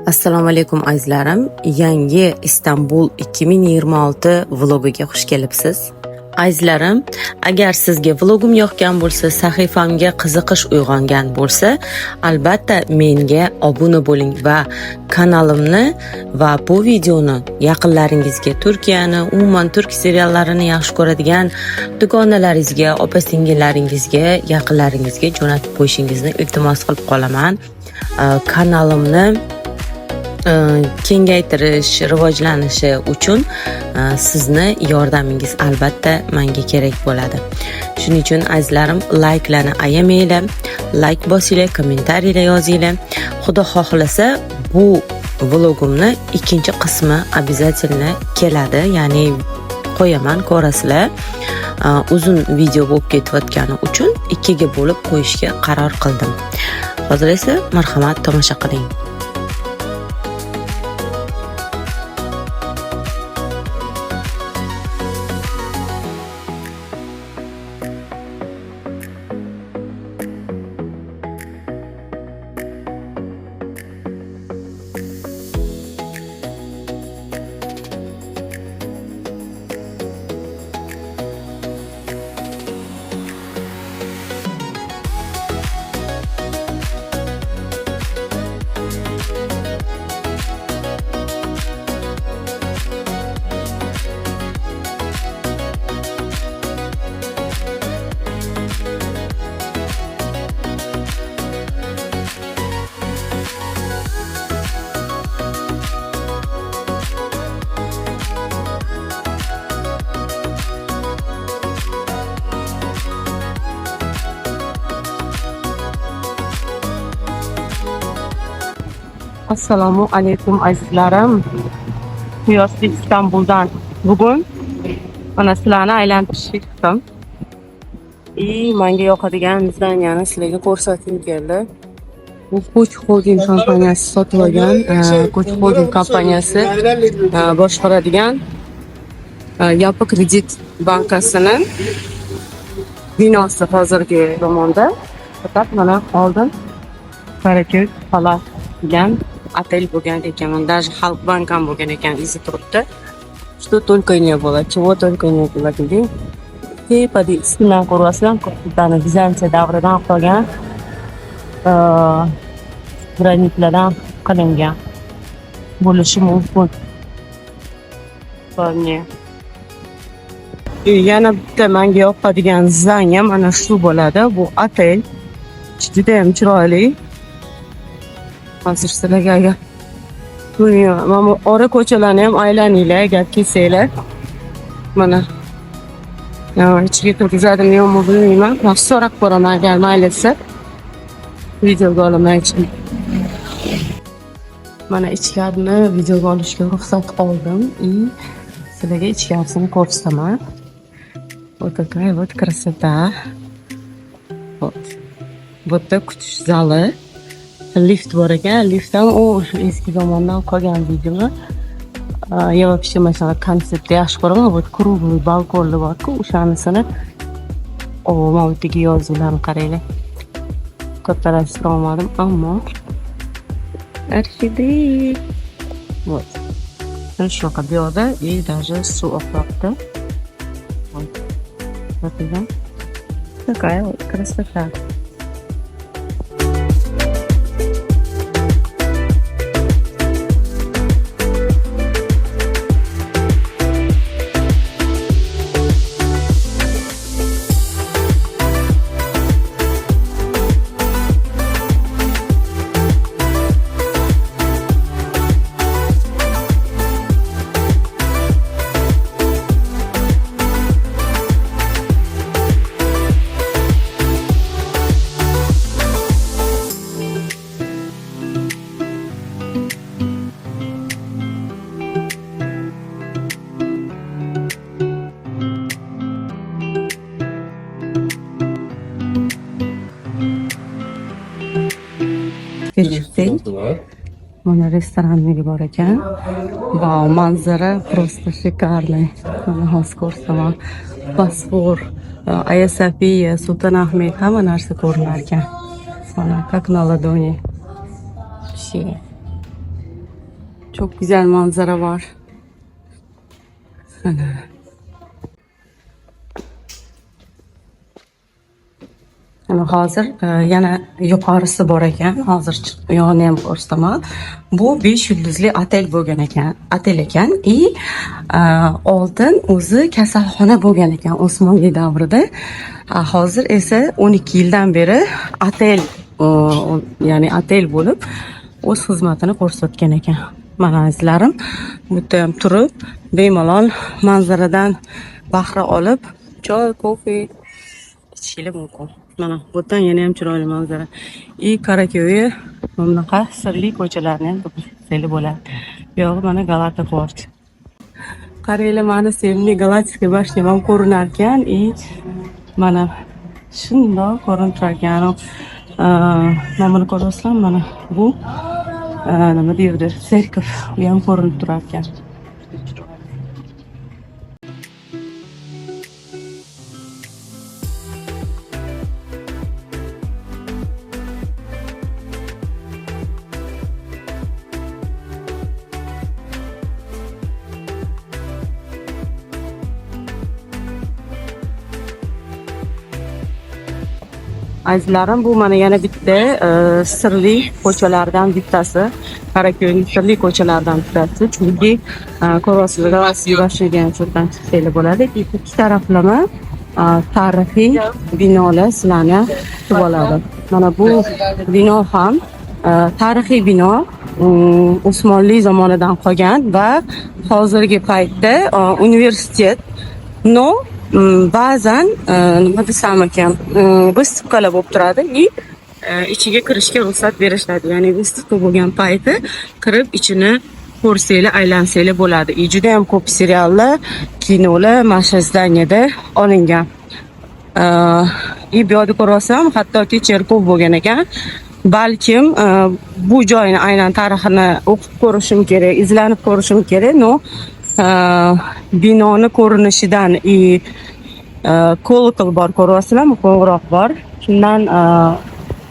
Assalomu alaykum azizlarim. Yangi Istanbul 2026 vlogiga xush kelibsiz. Azizlarim, agar sizga vlogim yoqgan bo'lsa, sahifamga qiziqish uyg'ongan bo'lsa, albatta menga obuna bo'ling va kanalimni va bu videoni yaqinlaringizga, Turkiyani, umuman turk seriallarini yaxshi ko'radigan dugonalaringizga, opa-singillaringizga, yaqinlaringizga jo'natib qo'yishingizni iltimos qilib qolaman. Kanalimni kengaytirish, rivojlanishi uchun sizni yordamingiz albatta menga kerak bo'ladi. Shuning uchun azizlarim, likelarni ayamanglar, like bosinglar, kommentariylar yozinglar. Xudo xohlasa bu vlogimni ikkinchi qismi обязательно keladi, ya'ni qo'yaman, ko'rasizlar. Uzun video bo'lib ketayotgani uchun ikkiga bo'lib qo'yishga qaror qildim. Hozir esa marhamat tomosha qiling. Assalomu alaykum azizlarim. Quyoshli Istanbuldan bugun mana sizlarni aylantirishga chiqdim. Menga yoqadigan zdaniyani sizlarga ko'rsatib keldi. Bu Koç Holding kompaniyasi sotib olgan, Koç Holding kompaniyasi boshqaradigan Yapı Kredit bankasining binosi hozirgi zamonda. Faqat mana oldin Karaköy Palas degan otel bo'lgan ekan, даже Halkbank ham bo'lgan ekan, izi turibdi. Что только не было, чего только не было. Tepada istidan ko'rasizlar, ko'pdan Bizantiya davridan qolgan granitlardan qilingan bo'lishi mumkin. Yana bitta menga yoqadigan zdaniya mana shu bo'ladi. Bu otel juda ham chiroyli. Hozir sizlarga agar mana ora ko'chalarni ham aylaninglar, agar kelsanglar. Mana ichiga kirgizadimi yo'qmi bilmayman. Yaxshi so'rab ko'raman agar mayli desa. Videoga olaman uchun. Mana ichkarini videoga olishga ruxsat oldim. Sizlarga ichkarisini ko'rsataman. Вот такая вот красота. Вот. Вот так kutish zali. Lift bor ekan, lift ham o'sha eski zamondan qolgan videolar. Я вообще masalan konseptni yaxshi ko'raman. Bu kruglый balkonli bor-ku, o'shanisini mana bu yerga yozuvlarni qaranglar. Kattalashtirib olmadim, ammo arxidi. Вот. Shunaqa bu yoqda даже suv oqyapti. Вот. Такая вот красота. Mana restoranligi bor ekan. Vau, manzara просто шикарный. Mana hozir ko'rsataman. Bosfor, Aya Sofiya, Sultanahmet hamma narsa ko'rinar ekan. Mana как на ладони. Вообще. Çok güzel manzara var. Yani hozir yana yuqorisi bor ekan. Hozir chiqib yog'ini ham ko'rsataman. Bu 5 yulduzli otel bo'lgan ekan. Otel ekan. Oldin o'zi kasalxona bo'lgan ekan Osmonli davrida. Hozir esa 12 yildan beri otel, ya'ni otel bo'lib o'z xizmatini ko'rsatgan ekan. Mana azizlarim, bu yerda ham turib bemalol manzaradan bahra olib, choy, kofe ichishingiz mumkin. Mana bu yerdan yana ham chiroyli manzara. Karako'yi bunaqa sirli ko'chalarni ham topsanglar bo'ladi. Bu yog'i mana Galata port. Qaranglar, mana sevimli Galatiskiy bashtam ham ko'rinar ekan. Mana shundoq ko'rinib turar ekan. Mana buni ko'rasizlar, mana bu nima deydi? Serkov. Bu ham ko'rinib turar ekan. Azizlarim, bu mana yana bitta sirli ko'chalardan bittasi. Karako'yning sirli ko'chalaridan bittasi. Chunki ko'rasizlar, boshlagan cho'tdan chiqsanglar bo'ladi. Ikki taraflama tarixiy binolar sizlarni kutib oladi. Mana bu bino ham tarixiy bino, Osmonli zamonidan qolgan va hozirgi paytda universitet ba'zan nima desam ekan, выставkalar bo'lib turadi. Ichiga kirishga ruxsat berishadi. Ya'ni выставка bo'lgan payti kirib ichini ko'rsanglar, aylansanglar bo'ladi. Juda ham ko'p seriallar, kinolar Mashazdaniyada olingan. Bu yerda ko'rsam, hattoki cherkov bo'lgan ekan. Balkim bu joyni aynan tarixini o'qib ko'rishim kerak, izlanib ko'rishim kerak. Binoni ko'rinishidan kolokol bor, ko'ryapsizlarmi? Qo'ng'iroq bor. Shundan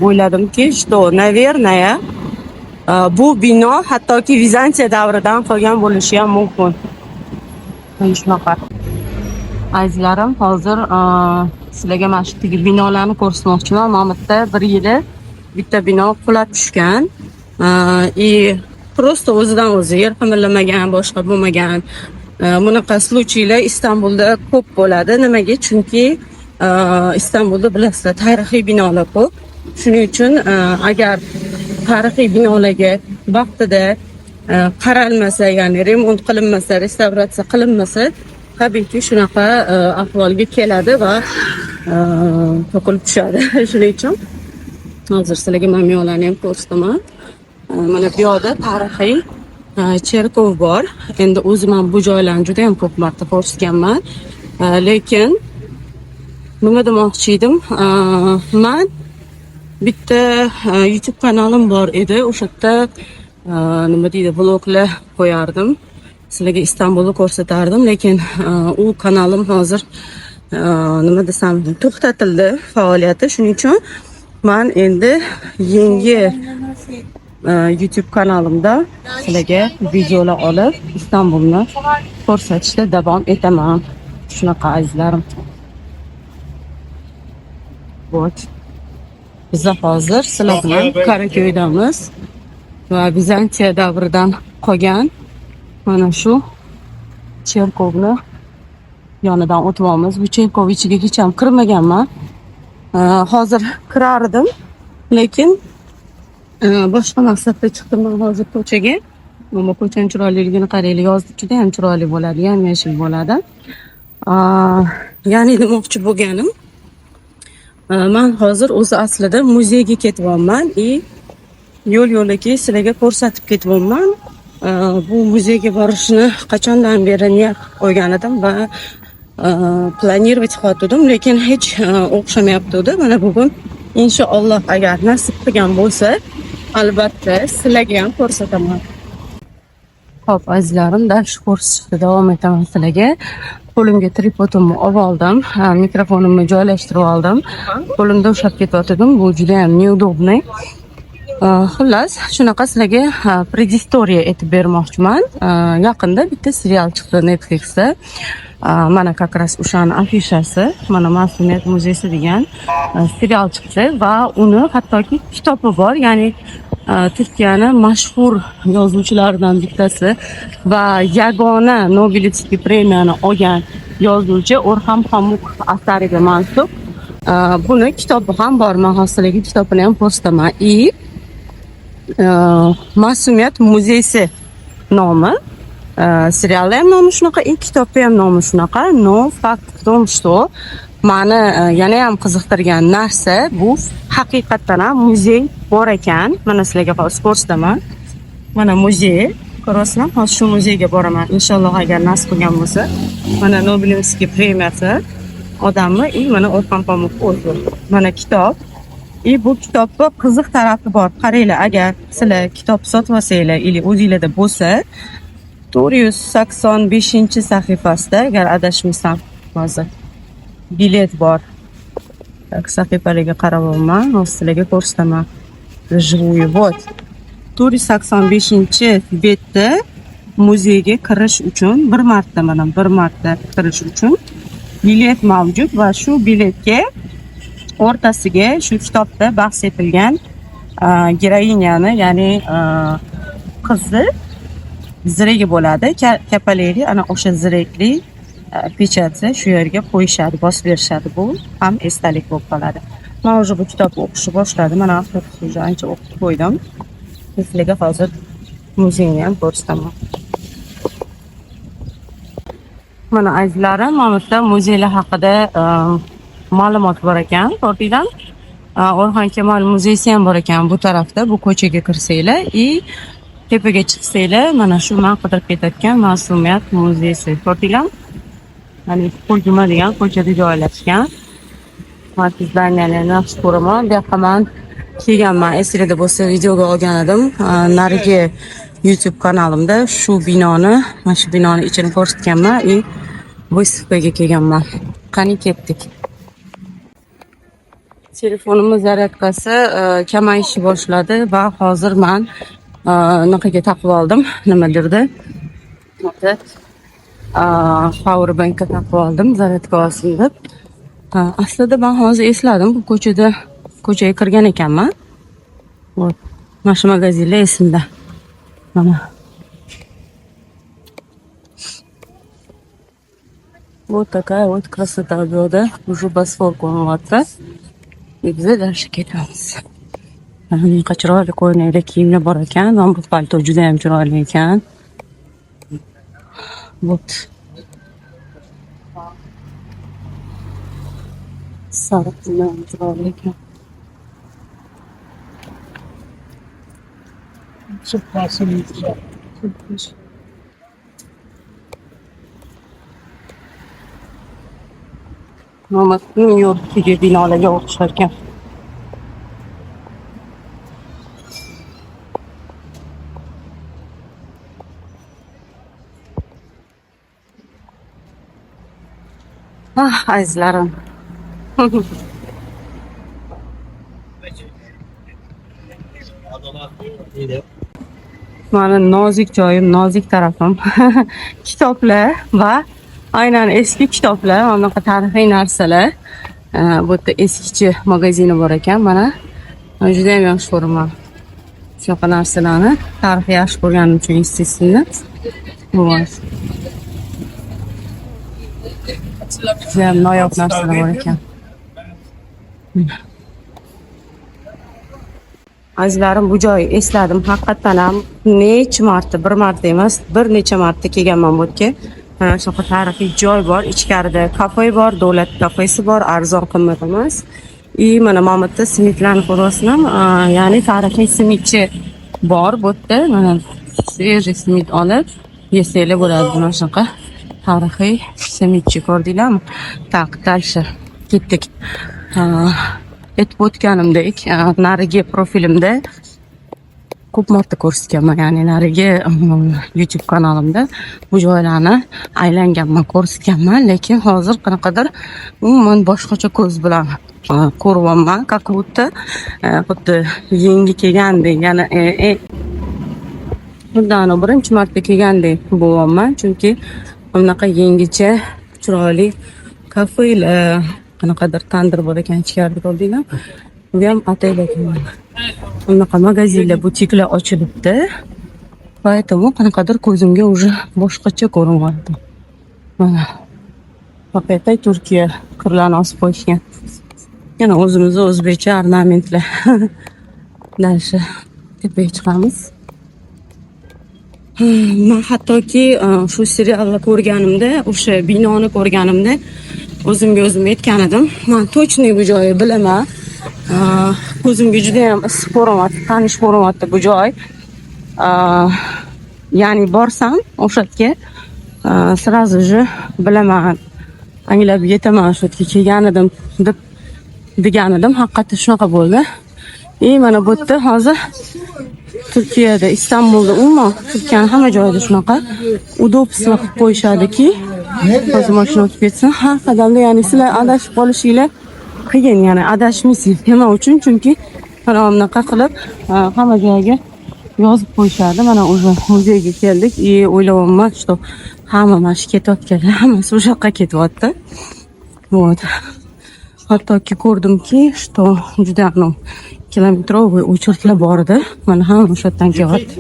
o'yladimki, что, наверное, bu bino hattoki Vizantiya davridan qolgan bo'lishi ham mumkin. Shunaqa. Azizlarim, hozir sizlarga mana shu binolarni ko'rsatmoqchiman. Mana bu yerda bir yili bitta bino qulab tushgan. Prosta o'zidan o'zi yer qimirlamagan, boshqa bo'lmagan. Bunaqa случайlar Istanbulda ko'p bo'ladi. Nimaga? Chunki Istanbulda bilasizlar, tarixiy binolar ko'p. Shuning uchun agar tarixiy binolarga vaqtida qaralmasa, ya'ni remont qilinmasa, restavratsiya qilinmasa, tabiiyki shunaqa ahvolga keladi va to'kilib tushadi. Shuning uchun hozir sizlarga men binolarni ham ko'rsataman. Mana bu yoqda tarixiy cherkov bor. Endi o'zim ham bu joylarni juda ham ko'p marta ko'rsatganman. Lekin nima demoqchi edim? Men bitta YouTube kanalim bor edi. O'sha yerda nima deydi, vloglar qo'yardim. Sizlarga Istanbulni ko'rsatardim, lekin u kanalim hozir nima desam, to'xtatildi faoliyati. Shuning uchun men endi yangi YouTube kanalimda sizlarga videolar olib Istanbulni ko'rsatishda davom etaman. Shunaqa azizlarim. Biz hozir sizlar bilan Karako'ydamiz va Vizantiya davridan qolgan mana shu cherkovni yonidan o'tyapmiz. Bu cherkov ichiga hech ham kirmaganman. Hozir kirardim, lekin boshqa maqsadda chiqdim hozir ko'chaga. Mana ko'chaning chiroyliligini qaranglar, yozda juda ham chiroyli bo'ladi, yam-yashil bo'ladi. Ya'ni demoqchi bo'lganim, men hozir o'zi aslida muzeyga ketyapman. Yo'l-yo'laki sizlarga ko'rsatib ketyapman. Bu muzeyga borishni qachondan beri niyat qo'ygan edim va planировать qildim, lekin hech o'xshamayapti. Mana bugun inshaalloh agar nasib qilgan bo'lsa, albatta sizlarga ham ko'rsataman. Xo'p, azizlarim, dars ko'rsatishda davom etaman sizlarga. Qo'limga tripodimni olib oldim, mikrofonimni joylashtirib oldim. Qo'limda ushlab ketayotgandim. Bu juda ham neudobniy. Xullas, shunaqa sizlarga predistoriya aytib bermoqchiman. Yaqinda bitta serial chiqdi Netflixda. Mana как раз o'shani afishasi, mana Mas'uliyat muzeysi degan serial chiqdi va uni hattoki kitobi bor. Ya'ni Turkiyani mashhur yozuvchilaridan bittasi va yagona Nobelitskiy premiyani olgan yozuvchi Orxan Pamuk asariga mansub. Buni kitobi ham bor. Men hozirgi kitobini ham postaman. Mas'uliyat muzeysi nomi. Serialda ham nomi shunaqa, kitobda ham nomi shunaqa. No fakt в том, что mani yana ham qiziqtirgan narsa bu haqiqatdan ham muzey bor ekan. Mana sizlarga hozir ko'rsataman. Mana muzey. Ko'rasizlar? Hozir shu muzeyga boraman. Inshaalloh agar nasib qilgan bo'lsa. Mana Nobelitskiy premiyasi odammi? Mana Orxan Pamuk o'zi. Mana kitob. Bu kitobda qiziq tarafi bor. Qaranglar, agar sizlar kitob sotib olsanglar, ili o'zingizlarda bo'lsa, 485-sahifasida, agar adashmasam, hozir bilet bor. Sahifalarga qarab olman, hozir sizlarga ko'rsataman. Живую, вот. 485-betda muzeyga kirish uchun bir marta kirish uchun bilet mavjud va shu biletga o'rtasiga shu kitobda bahs etilgan geroinyani, ya'ni qizi ziregi bo'ladi. Kapaleri ana o'sha zirekli pechatni shu yerga qo'yishadi, bosib berishadi. Bu ham esdalik bo'lib qoladi. Men o'zi bu kitobni o'qishni boshladim. Mana hozir ancha o'qib qo'ydim. Sizlarga hozir muzeyni ham ko'rsataman. Mana azizlarim, mana bu muzeylar haqida ma'lumot bor ekan. To'g'ridan Orxon Kamol muzeysi ham bor ekan bu tarafda. Bu ko'chaga kirsanglar, tepaga chiqsanglar, mana shu men qidirib ketayotgan Mas'uliyat muzeysi. To'g'ridan ya'ni Qo'yg'uma degan ko'chada joylashgan. Men sizlarni yaxshi ko'raman. Bu yoqqa men kelganman. Esingizda bo'lsa, videoga olgan edim. Narigi YouTube kanalimda shu binoni, mana shu binoni ichini ko'rsatganman. Выставкаga kelganman. Qani ketdik. Telefonimiz zaryadkasi kamayishni boshladi va hozir men naqaga taqib oldim, nimadirda. Powerbankka taqib oldim, zaryadka olsin deb. Aslida men hozir esladim, bu ko'chaga kirgan ekanman. Вот. Mana shu magazinlar esimda. Mana. Вот такая вот красота года. Уже Босфор ko'rinyapti. Biz dashga ketamiz. Bunaqa chiroyli ko'rinayli kiyimlar bor ekan. Men bu palto juda ham chiroyli ekan. Вот. Sariq bilan chiroyli ekan. Ama New York'taki binalarga o'xshar ekan. Azizlarim. Mani nozik joyim, nozik tarafim kitoblar va aynan eski kitoblar, anaqa tarixiy narsalar. Bu yerda eskichi magazini bor ekan. Mana juda ham yaxshi ko'raman. Shunaqa narsalarni tarixni yaxshi ko'rganim uchun естественно. Juda ham noyob narsalar bor ekan. Azizlarim, bu joyni esladim. Haqiqatan ham necha marta, bir marta emas, bir necha marta kelganman bu yerga. Shunaqa tarixiy joy bor. Ichkarida kafe bor, davlat kafesi bor, arzon qimmat emas. Mana bu yerda simitlarni ko'rasizlar. Ya'ni tarixiy simitchi bor bu yerda. Mana свежий simit olib yesanglar bo'ladi. Mana shunaqa tarixiy simitchi ko'rdinglarmi? Tak, dальше ketdik. Aytib o'tganimdek, narigi profilimda ko'p marta ko'rsatganman, ya'ni narigi YouTube kanalimda bu joylarni aylanganman, ko'rsatganman, lekin hozir qanaqadir umuman boshqacha ko'z bilan ko'ryapman, как будто xuddi yangi kelgandek, yana bundan birinchi marta kelgandek bo'lyapman, chunki bunaqa yangicha chiroyli kafelar, qanaqadir tandir bor ekan ichkarida, ko'rdinglar? Bu ham ataylab bunaqa magazinlar, butiklar ochilibdi. Поэтому qanaqadir ko'zimga уже boshqacha ko'rinyapti. Mana haqiqiy Turkiya qirlarni osib qo'yishgan. Yana o'zimizda o'zbekcha ornamentlar. Dальше tepaga chiqamiz. Men hattoki shu serialni ko'rganimda, o'sha binoni ko'rganimda o'zimga o'zim aytgan edim. Men точный bu joyni bilaman. Ko'zimga juda ham issiq ko'ryapti, tanish ko'ryapti bu joy. Ya'ni borsam o'sha yerga сразу же bilaman, anglab yetaman, shu yerga kelgan edim deb degan edim. Haqiqatda shunaqa bo'ldi. Mana bu yerda hozir Turkiyada, Istanbulda, umuman Turkiyaning hamma joyida shunaqa udobstvo qilib qo'yishadiki, hozir mashina o'tib ketsin, har qadamda, ya'ni sizlar adashib qolishinglar qiyin, ya'ni adashmaysiz. Nima uchun? Chunki mana bunaqa qilib hamma joyga yozib qo'yishadi. Mana уже muzeyga keldik. O'ylayapman, что hamma mana shu ketayotganlar hammasi o'sha yoqqa ketyapti. Вот. Hattoki ko'rdimki, что juda ham kilometrovый o'chirtlar bor edi. Mana hamma o'sha yerdan kelyapti.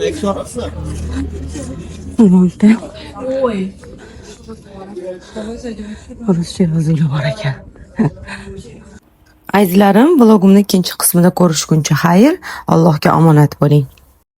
Ruscha yozuvlar bor ekan. Azizlarim, vlogimning ikkinchi qismida ko'rishguncha xayr, Allohga omonat bo'ling.